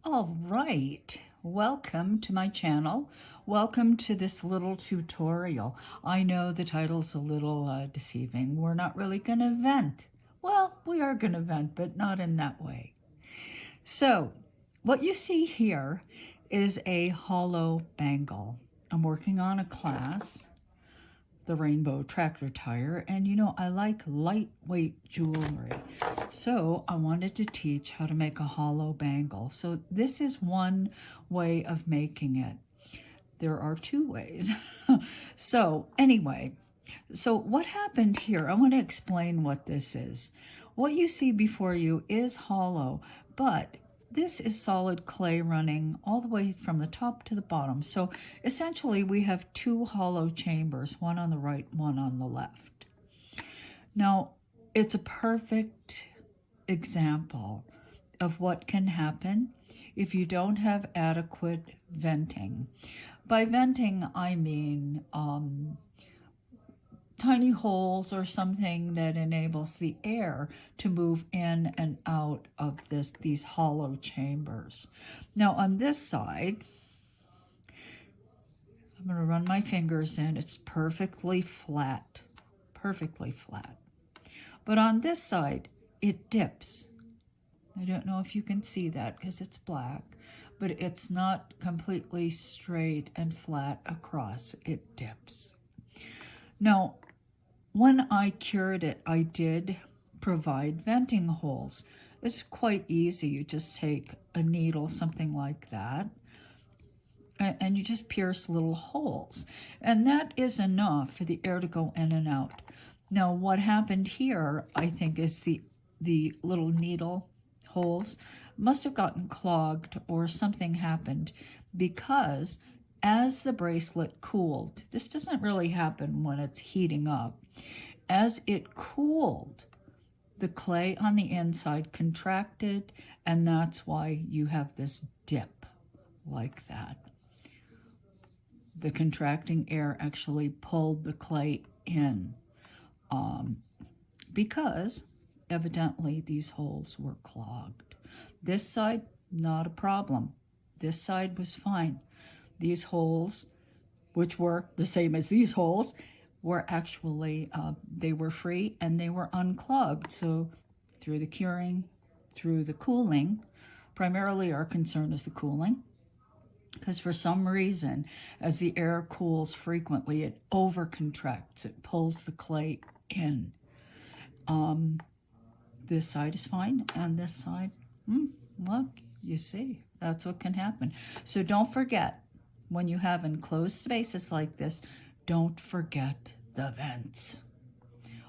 All right, welcome to my channel. Welcome to this little tutorial. I know the title's a little deceiving. We're not really gonna vent. Well, we are gonna vent, but not in that way. So, what you see here is a hollow bangle. I'm working on a class, the rainbow tractor tire, and you know I like lightweight jewelry, so I wanted to teach how to make a hollow bangle. So this is one way of making it. There are two ways. So anyway, so what happened here, I want to explain what this is. What you see before you is hollow, but this is solid clay running all the way from the top to the bottom. So essentially we have two hollow chambers, one on the right, one on the left. Now, it's a perfect example of what can happen if you don't have adequate venting. By venting, I mean tiny holes or something that enables the air to move in and out of these hollow chambers. Now on this side, I'm going to run my fingers in. It's perfectly flat, perfectly flat. But on this side, it dips. I don't know if you can see that because it's black, but it's not completely straight and flat across. It dips. Now, when I cured it, I did provide venting holes. It's quite easy. You just take a needle, something like that, and you just pierce little holes. And that is enough for the air to go in and out. Now, what happened here, I think, is the little needle holes must have gotten clogged or something happened, because as the bracelet cooled, this doesn't really happen when it's heating up. As it cooled, the clay on the inside contracted, and that's why you have this dip like that. The contracting air actually pulled the clay in, because evidently these holes were clogged. This side, not a problem. This side was fine. These holes, which were the same as these holes, were actually, they were free and they were unclogged. So through the curing, through the cooling, primarily our concern is the cooling, because for some reason, as the air cools frequently, it overcontracts, it pulls the clay in. This side is fine, and this side, look, you see, that's what can happen. So don't forget, when you have enclosed spaces like this, don't forget the vents.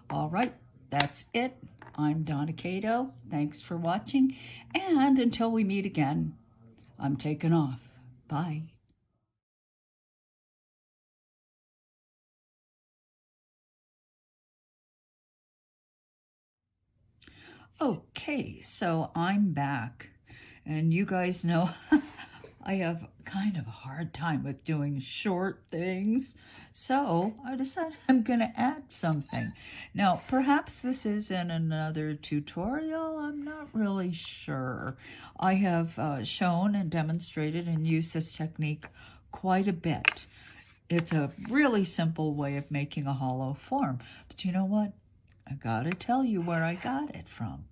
All right, that's it. I'm Donna Cato. Thanks for watching, and until we meet again, I'm taking off. Bye. Okay, so I'm back, and you guys know I have kind of a hard time with doing short things, so I decided I'm going to add something. Now, perhaps this is in another tutorial, I'm not really sure. I have shown and demonstrated and used this technique quite a bit. It's a really simple way of making a hollow form, but you know what? I gotta tell you where I got it from.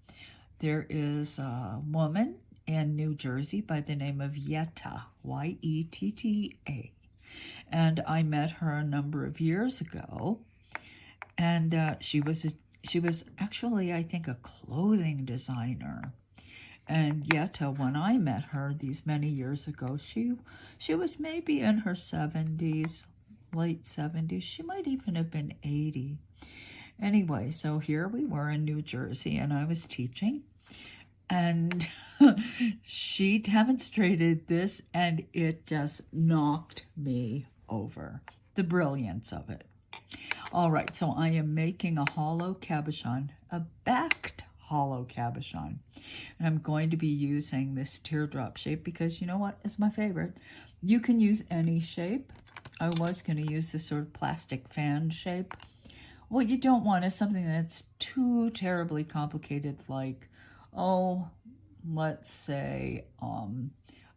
There is a woman in New Jersey by the name of Yetta, Y-E-T-T-A. And I met her a number of years ago. And she was actually, I think, a clothing designer. And Yetta, when I met her these many years ago, she was maybe in her 70s, late 70s. She might even have been 80. Anyway, so here we were in New Jersey, and I was teaching, and she demonstrated this, and it just knocked me over. The brilliance of it. All right, so I am making a hollow cabochon, a backed hollow cabochon. And I'm going to be using this teardrop shape because you know what is my favorite? You can use any shape. I was going to use this sort of plastic fan shape. What you don't want is something that's too terribly complicated, like, oh, let's say,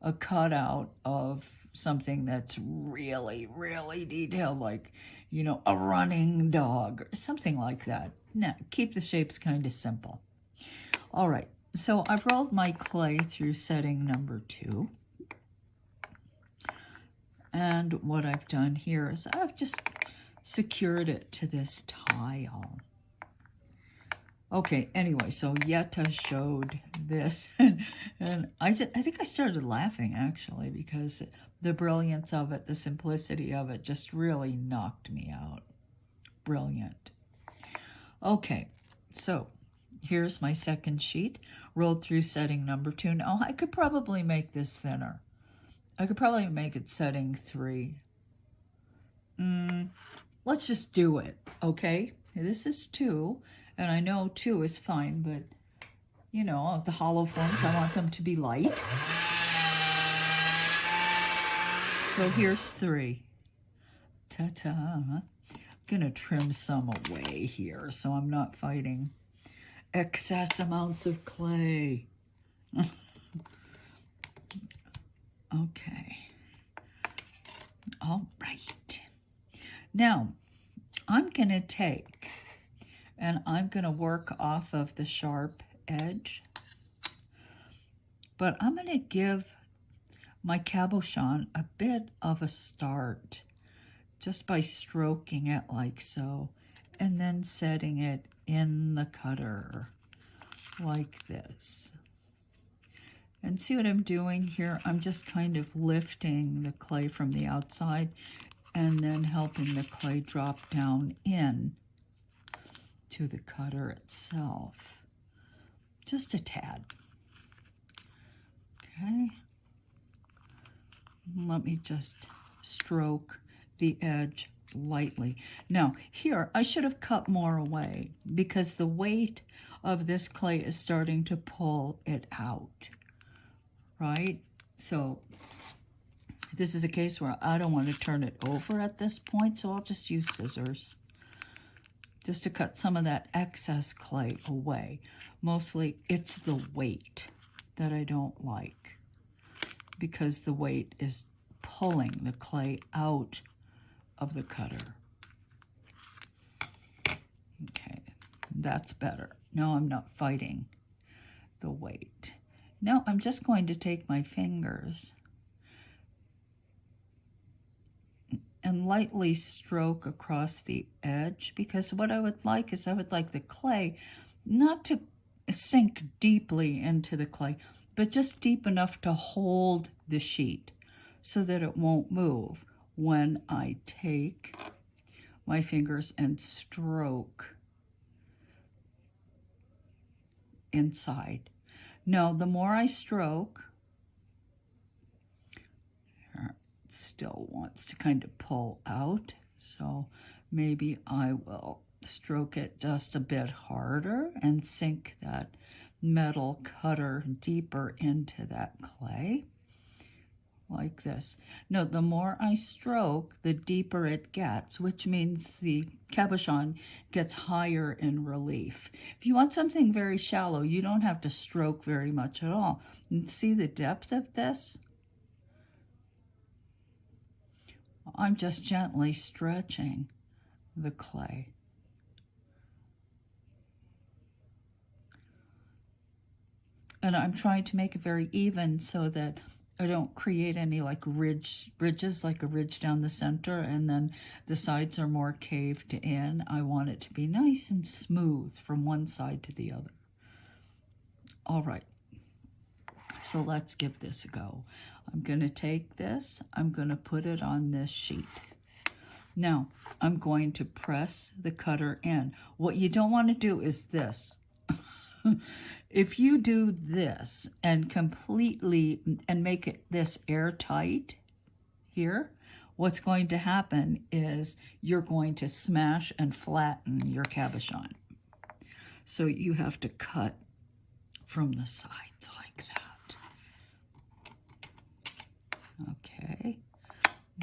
a cutout of something that's really, really detailed, like, you know, a running dog or something like that. Now, keep the shapes kind of simple. All right, so I've rolled my clay through setting number 2. And what I've done here is I've just secured it to this tile. Okay, anyway, so Yetta showed this, and I think I started laughing, actually, because the brilliance of it, the simplicity of it, just really knocked me out. Brilliant. Okay, so here's my second sheet, rolled through setting number 2. Now, I could probably make this thinner. I could probably make it setting 3. Let's just do it, okay? This is 2, and I know 2 is fine, but, you know, the hollow forms, I want them to be light. So here's 3. Ta-ta. I'm gonna trim some away here so I'm not fighting excess amounts of clay. Okay. All right. Now, I'm going to take and I'm going to work off of the sharp edge, but I'm going to give my cabochon a bit of a start just by stroking it like so, and then setting it in the cutter like this. And see what I'm doing here? I'm just kind of lifting the clay from the outside and then helping the clay drop down in to the cutter itself. Just a tad. Okay. Let me just stroke the edge lightly. Now, here, I should have cut more away because the weight of this clay is starting to pull it out, right? So this is a case where I don't want to turn it over at this point, so I'll just use scissors just to cut some of that excess clay away. Mostly it's the weight that I don't like because the weight is pulling the clay out of the cutter. Okay, that's better. Now I'm not fighting the weight. Now I'm just going to take my fingers and lightly stroke across the edge, because what I would like is I would like the clay not to sink deeply into the clay, but just deep enough to hold the sheet so that it won't move when I take my fingers and stroke inside. Now, the more I stroke, it still wants to kind of pull out, so maybe I will stroke it just a bit harder and sink that metal cutter deeper into that clay, like this. No, the more I stroke, the deeper it gets, which means the cabochon gets higher in relief. If you want something very shallow, you don't have to stroke very much at all. And see the depth of this? I'm just gently stretching the clay. And I'm trying to make it very even so that I don't create any like ridges, like a ridge down the center, and then the sides are more caved in. I want it to be nice and smooth from one side to the other. All right, so let's give this a go. I'm going to take this, I'm going to put it on this sheet. Now, I'm going to press the cutter in. What you don't want to do is this. If you do this and completely and make it this airtight here, what's going to happen is you're going to smash and flatten your cabochon. So you have to cut from the sides like that. Okay,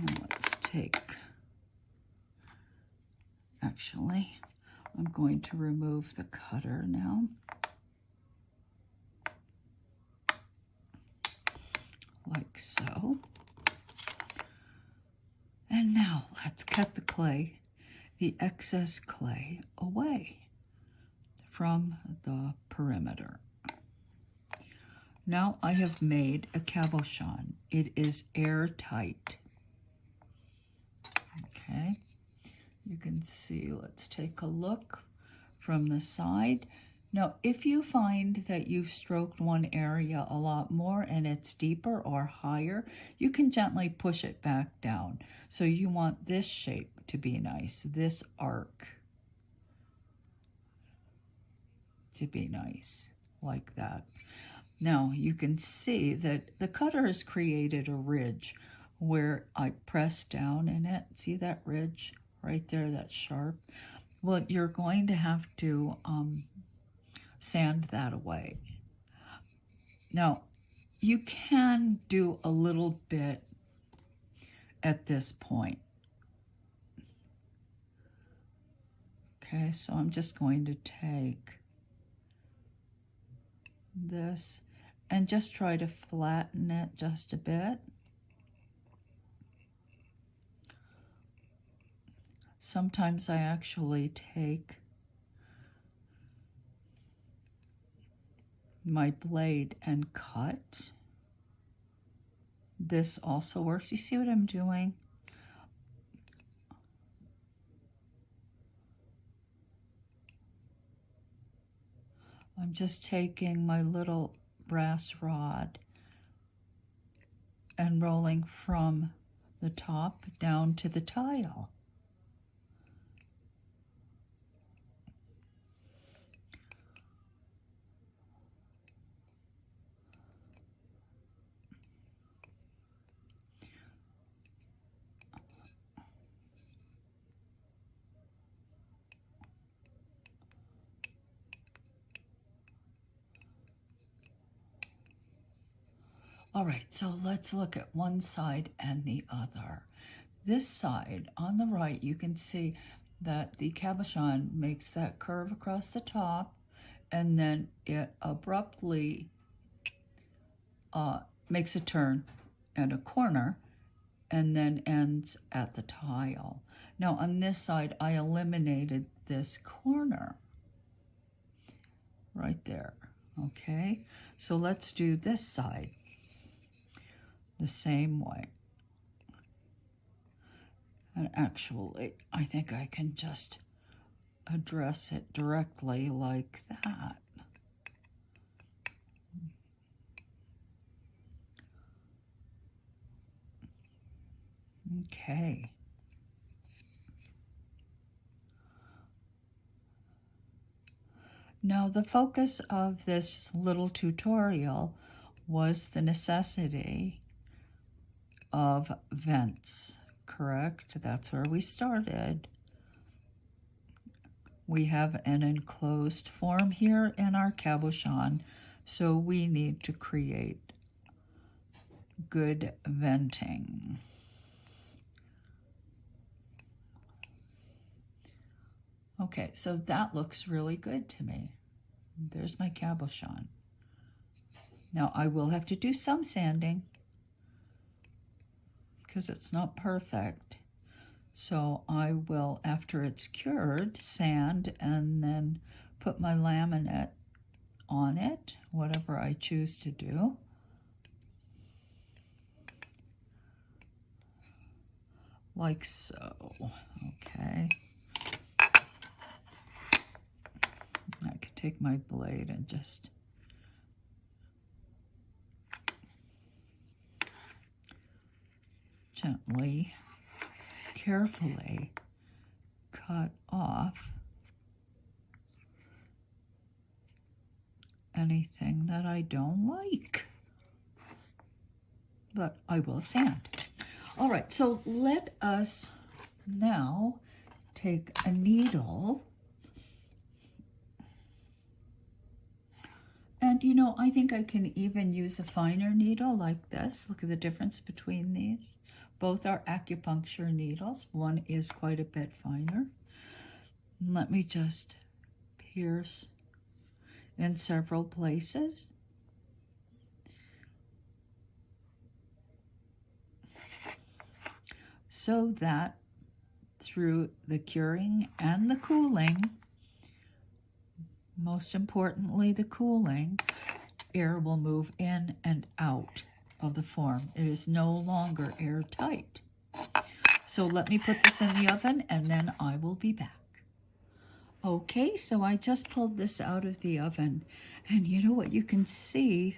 now let's take, actually, I'm going to remove the cutter now. like so. And now let's cut the clay, the excess clay, away from the perimeter. Now I have made a cabochon. It is airtight. Okay, you can see, let's take a look from the side. Now, if you find that you've stroked one area a lot more and it's deeper or higher, you can gently push it back down. So you want this shape to be nice, this arc to be nice, like that. Now, you can see that the cutter has created a ridge where I press down in it. See that ridge right there, that's sharp? Well, you're going to have to sand that away. Now, you can do a little bit at this point. Okay, so I'm just going to take this and just try to flatten it just a bit. Sometimes I actually take my blade and cut. This also works. You see what I'm doing? I'm just taking my little brass rod and rolling from the top down to the tile. All right, so let's look at one side and the other. This side, on the right, you can see that the cabochon makes that curve across the top, and then it abruptly makes a turn and a corner, and then ends at the tile. Now, on this side, I eliminated this corner right there, okay? So let's do this side the same way. And actually, I think I can just address it directly like that. Okay. Now, the focus of this little tutorial was the necessity of vents, correct? That's where we started. We have an enclosed form here in our cabochon, so we need to create good venting. Okay, so that looks really good to me. There's my cabochon. Now I will have to do some sanding because it's not perfect. So I will, after it's cured, sand and then put my laminate on it, whatever I choose to do. Like so, okay. I could take my blade and just gently, carefully cut off anything that I don't like. But I will sand. All right, so let us now take a needle. And you know, I think I can even use a finer needle like this. Look at the difference between these. Both are acupuncture needles. One is quite a bit finer. Let me just pierce in several places. so that through the curing and the cooling, most importantly the cooling, air will move in and out of the form. It is no longer airtight. So let me put this in the oven and then I will be back. Okay, so I just pulled this out of the oven, and you know what? You can see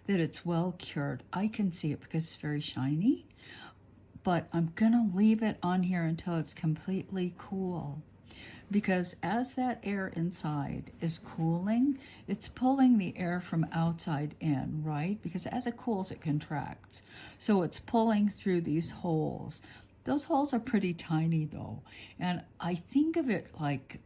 that it's well cured. I can see it because it's very shiny, but I'm gonna leave it on here until it's completely cool, because as that air inside is cooling, it's pulling the air from outside in, right? Because as it cools, it contracts. So it's pulling through these holes. Those holes are pretty tiny though, and I think of it like,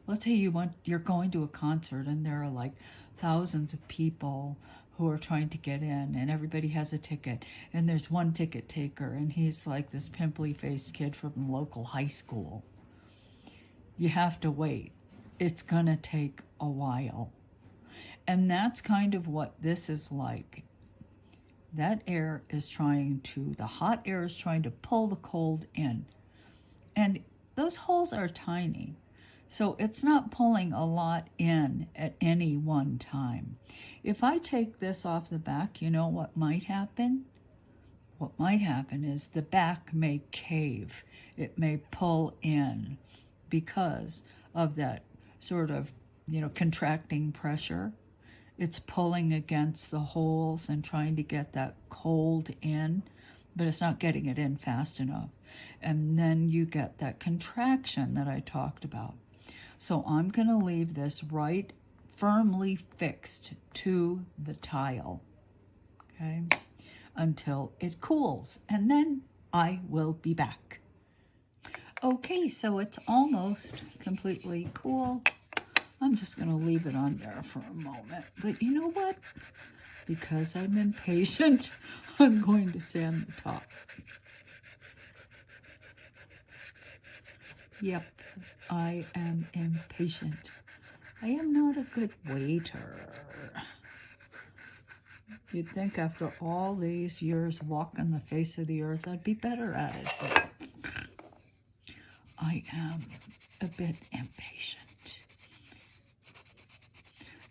let's say you're going to a concert and there are like thousands of people who are trying to get in, and everybody has a ticket, and there's one ticket taker, and he's like this pimply-faced kid from local high school. You have to wait. It's gonna take a while. And that's kind of what this is like. That air is the hot air is trying to pull the cold in. And those holes are tiny. So it's not pulling a lot in at any one time. If I take this off the back, you know what might happen? What might happen is the back may cave. It may pull in because of that sort of, contracting pressure. It's pulling against the holes and trying to get that cold in, but it's not getting it in fast enough. And then you get that contraction that I talked about. So I'm going to leave this right firmly fixed to the tile, okay, until it cools, and then I will be back. Okay, so it's almost completely cool. I'm just going to leave it on there for a moment. But you know what? Because I'm impatient, I'm going to sand the top. Yep, I am impatient. I am not a good waiter. You'd think after all these years walking the face of the earth, I'd be better at it. But I am a bit impatient.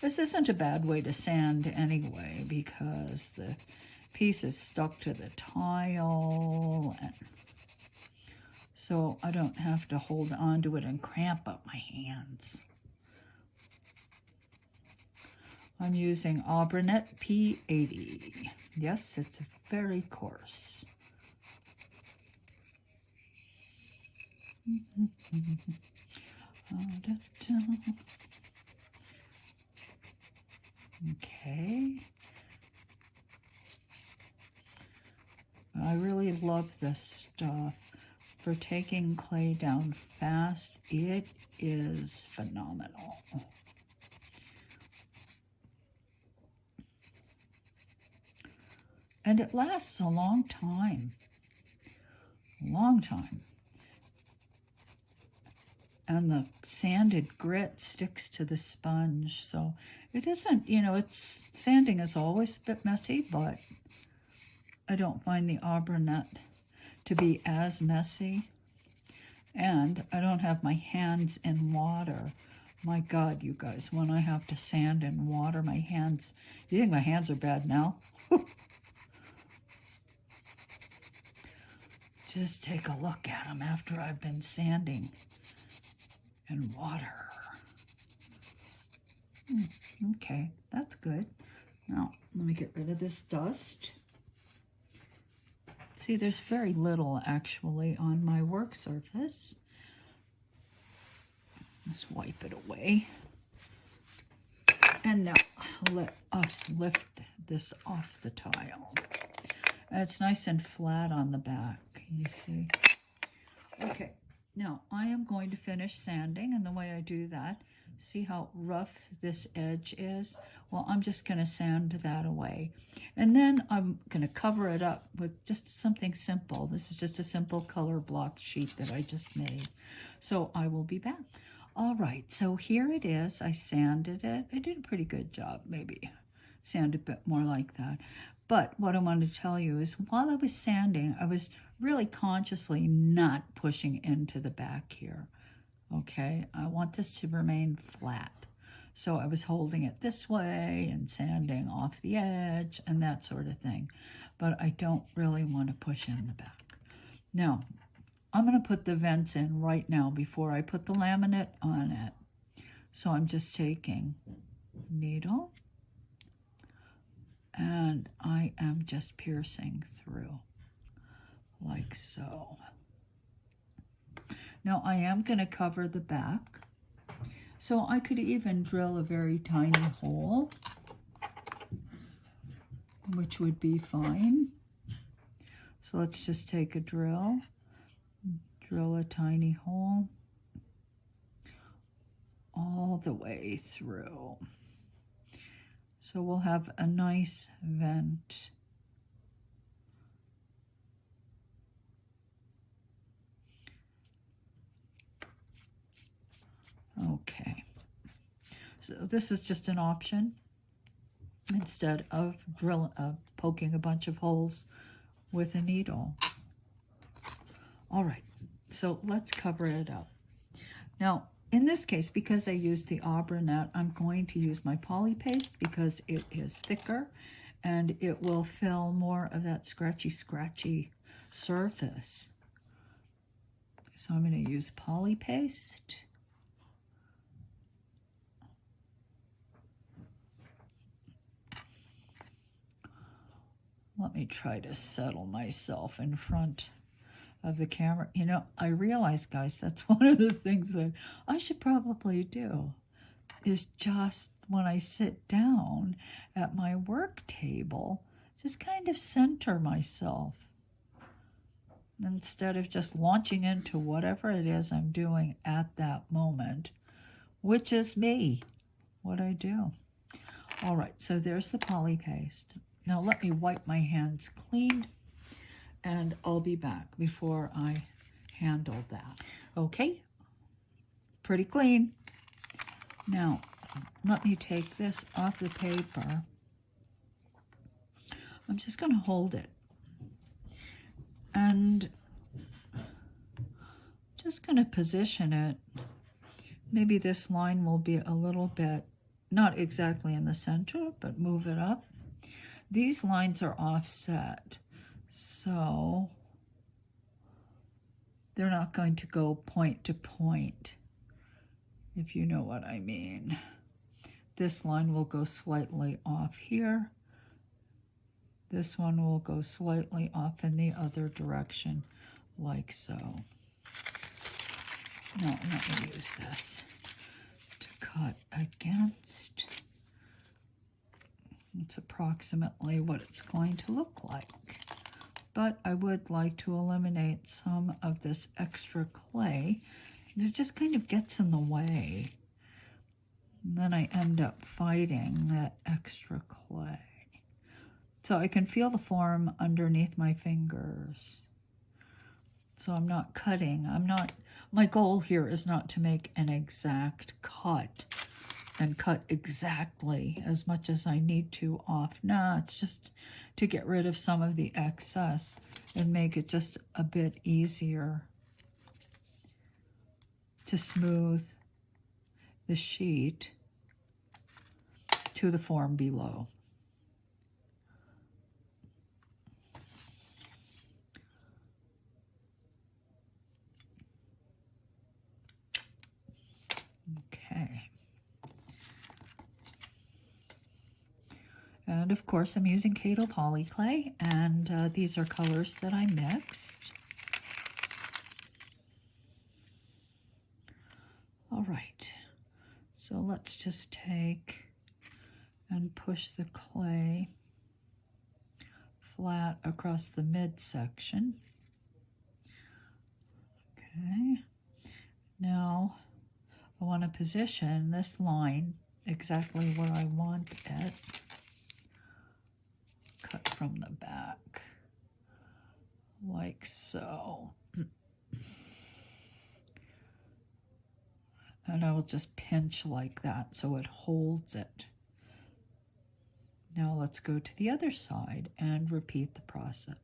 This isn't a bad way to sand anyway, because the piece is stuck to the tile, and so I don't have to hold on to it and cramp up my hands. I'm using Auburnette P80. Yes, it's very coarse. Okay. I really love this stuff. For taking clay down fast, it is phenomenal. And it lasts a long time. A long time. And the sanded grit sticks to the sponge, so it isn't, sanding is always a bit messy, but I don't find the Auburnette to be as messy. And I don't have my hands in water. My God, you guys, when I have to sand in water, my hands, you think my hands are bad now? Just take a look at them after I've been sanding in water. Okay, that's good. Now, let me get rid of this dust. See, there's very little actually on my work surface. Let's wipe it away. And now let us lift this off the tile. It's nice and flat on the back, you see. Okay, now I am going to finish sanding, and the way I do that, see how rough this edge is? Well, I'm just going to sand that away. And then I'm going to cover it up with just something simple. This is just a simple color block sheet that I just made. So I will be back. All right, so here it is. I sanded it. I did a pretty good job, maybe sand a bit more like that. But what I wanted to tell you is while I was sanding, I was really consciously not pushing into the back here. Okay, I want this to remain flat. So I was holding it this way and sanding off the edge and that sort of thing. But I don't really want to push in the back. Now, I'm going to put the vents in right now before I put the laminate on it. So I'm just taking needle and I am just piercing through like so. Now I am going to cover the back. So I could even drill a very tiny hole, which would be fine. So let's just take a drill a tiny hole all the way through. So we'll have a nice vent. Okay, so this is just an option instead of poking a bunch of holes with a needle. All right, so let's cover it up. Now, in this case, because I used the Auburnette, I'm going to use my poly paste because it is thicker and it will fill more of that scratchy surface. So I'm going to use poly paste. Let me try to settle myself in front of the camera. You know, I realize, guys, that's one of the things that I should probably do, is just when I sit down at my work table, just kind of center myself instead of just launching into whatever it is I'm doing at that moment, which is me, what I do. All right, so there's the poly paste. Now let me wipe my hands clean and I'll be back before I handle that. Okay, pretty clean. Now, let me take this off the paper. I'm just going to hold it. And just going to position it. Maybe this line will be a little bit, not exactly in the center, but move it up. These lines are offset, so they're not going to go point to point, if you know what I mean. This line will go slightly off here. This one will go slightly off in the other direction, like so. Now, let me use this to cut against. It's approximately what it's going to look like. But I would like to eliminate some of this extra clay. It just kind of gets in the way. And then I end up fighting that extra clay. So I can feel the form underneath my fingers. So I'm not cutting. My goal here is not to make an exact cut and cut exactly as much as I need to off. No, it's just to get rid of some of the excess and make it just a bit easier to smooth the sheet to the form below. Okay. And of course, I'm using Kato POLYCLAY, and these are colors that I mixed. All right, so let's just take and push the clay flat across the midsection. Okay, now I want to position this line exactly where I want it. Cut from the back, like so. And I will just pinch like that so it holds it. Now let's go to the other side and repeat the process.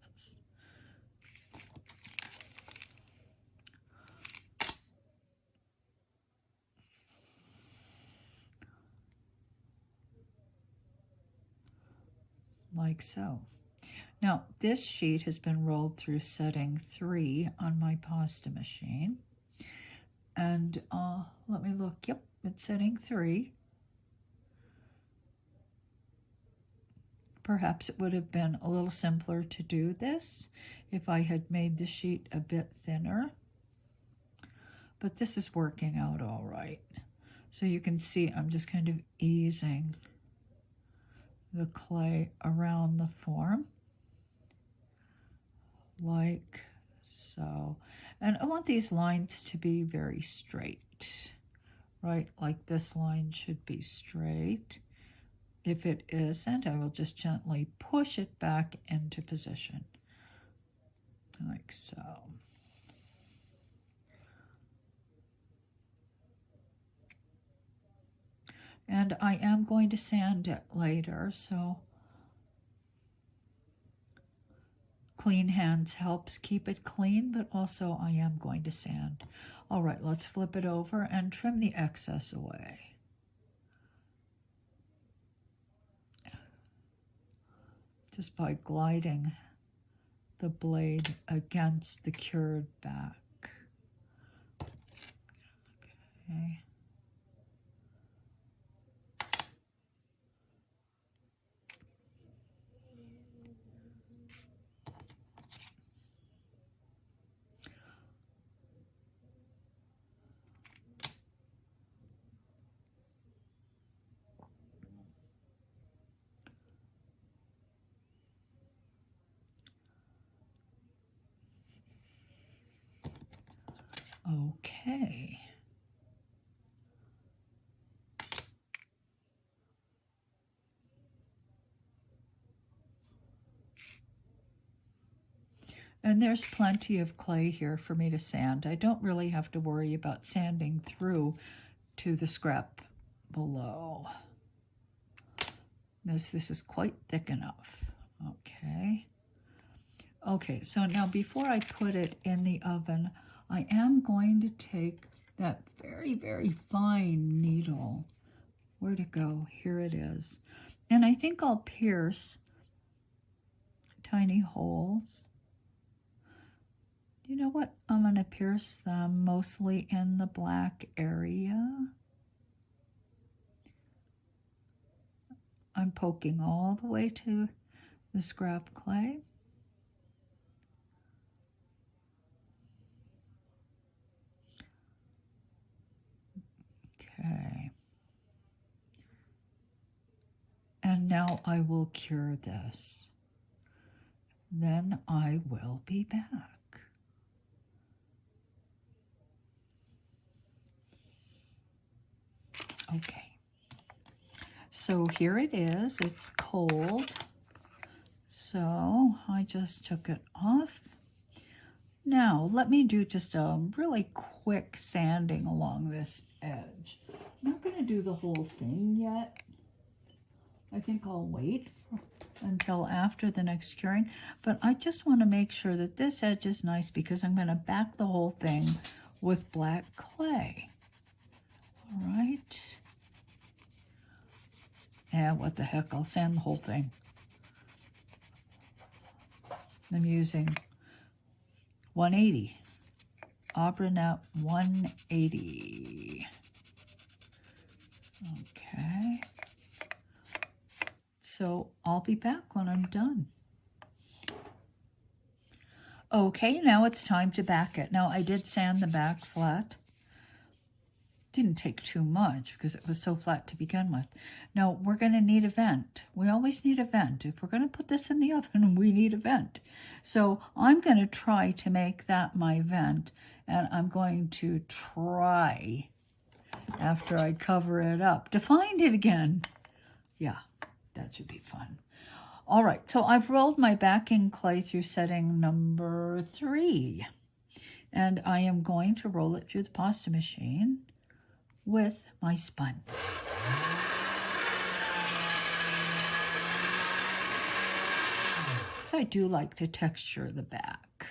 Like so. Now, this sheet has been rolled through setting 3 on my pasta machine. And let me look. Yep, it's setting 3. Perhaps it would have been a little simpler to do this if I had made the sheet a bit thinner. But this is working out all right. So you can see I'm just kind of easing the clay around the form, like so. And I want these lines to be very straight, right? Like this line should be straight. If it isn't, I will just gently push it back into position, like so. And I am going to sand it later, so clean hands helps keep it clean, but also I am going to sand. All right, let's flip it over and trim the excess away. Just by gliding the blade against the cured back. Okay. Okay. And there's plenty of clay here for me to sand. I don't really have to worry about sanding through to the scrap below, as this is quite thick enough. Okay. Okay, so now before I put it in the oven, I am going to take that very, very fine needle. Where'd it go? Here it is. And I think I'll pierce tiny holes. You know what? I'm going to pierce them mostly in the black area. I'm poking all the way to the scrap clay. Okay. And now I will cure this. Then I will be back. Okay. So here it is. It's cold. So I just took it off. Now, let me do just a really quick sanding along this edge. I'm not going to do the whole thing yet. I think I'll wait until after the next curing, but I just want to make sure that this edge is nice because I'm going to back the whole thing with black clay. All right. Yeah, what the heck, I'll sand the whole thing. I'm using 180. Aubrenette 180. Okay. So I'll be back when I'm done. Okay, now it's time to back it. Now I did sand the back flat. Didn't take too much because it was so flat to begin with. Now we're going to need a vent. We always need a vent. If we're going to put this in the oven, we need a vent. So I'm going to try to make that my vent, and I'm going to try, after I cover it up, to find it again. Yeah, that should be fun. All right, so I've rolled my backing clay through setting number 3, and I am going to roll it through the pasta machine with my sponge. because I do like to texture the back.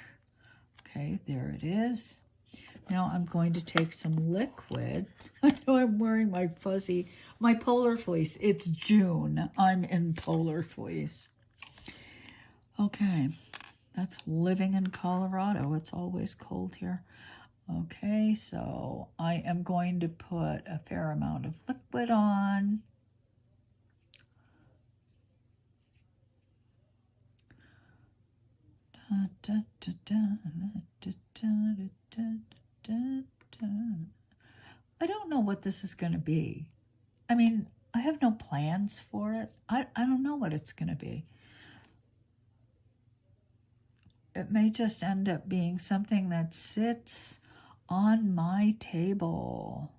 Okay, there it is. Now I'm going to take some liquid. I know I'm wearing my polar fleece. It's June. I'm in polar fleece. Okay, that's living in Colorado. It's always cold here. Okay, so I am going to put a fair amount of liquid on. I don't know what this is going to be. I mean, I have no plans for it. I don't know what it's going to be. It may just end up being something that sits on my table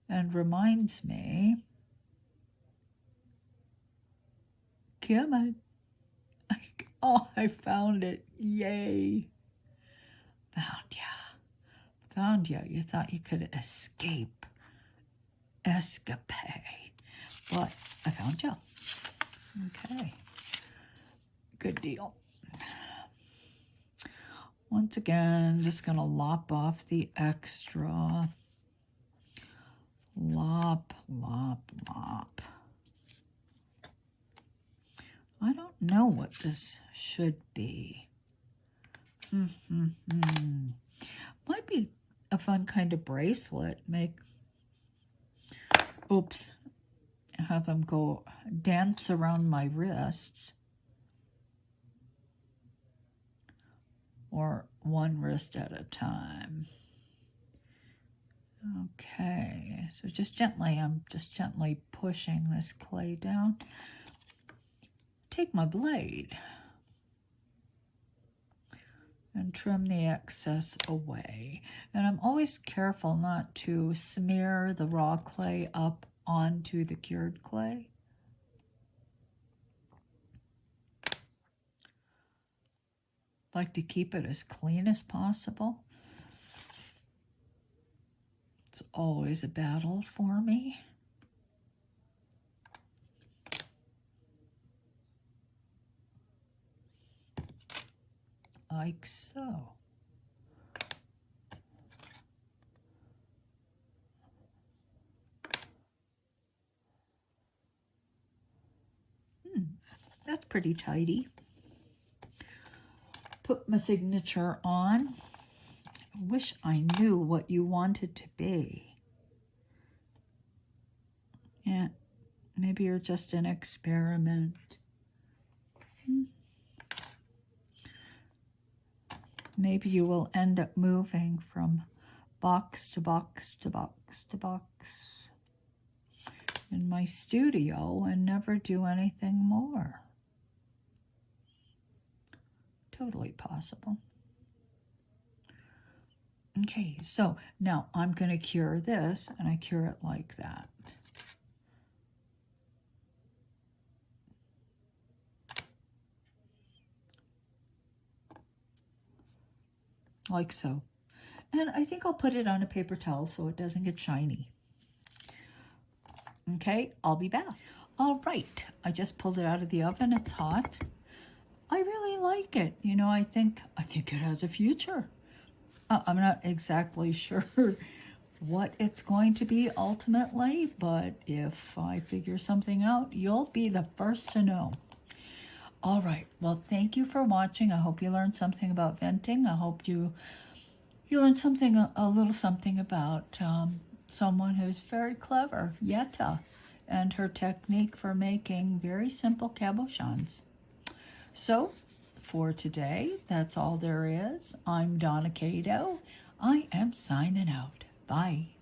and reminds me, come on. Oh, I found it. Yay. Found ya. Found ya. You thought you could escape. Escapade. But I found ya. Okay. Good deal. Once again, just going to lop off the extra. Lop, lop, lop. I don't know what this should be. Might be a fun kind of bracelet. Have them go dance around my wrists. Or one wrist at a time. Okay, so I'm just gently pushing this clay down. Take my blade and trim the excess away. And I'm always careful not to smear the raw clay up onto the cured clay. Like to keep it as clean as possible. It's always a battle for me. Like so. That's pretty tidy. Put my signature on. I wish I knew what you wanted to be. Yeah, maybe you're just an experiment. Maybe you will end up moving from box to box to box to box in my studio and never do anything more. Totally possible. Okay, so now I'm going to cure this, and I cure it like that. Like so. And I think I'll put it on a paper towel so it doesn't get shiny. Okay, I'll be back. All right, I just pulled it out of the oven. It's hot. I really like it. You know, I think it has a future. I'm not exactly sure what it's going to be ultimately, but if I figure something out, you'll be the first to know. All right, well, thank you for watching. I hope you learned something about venting. I hope you learned something, a little something about someone who's very clever, Yetta, and her technique for making very simple cabochons. So, for today, that's all there is. I'm Donna Kato. I am signing out. Bye.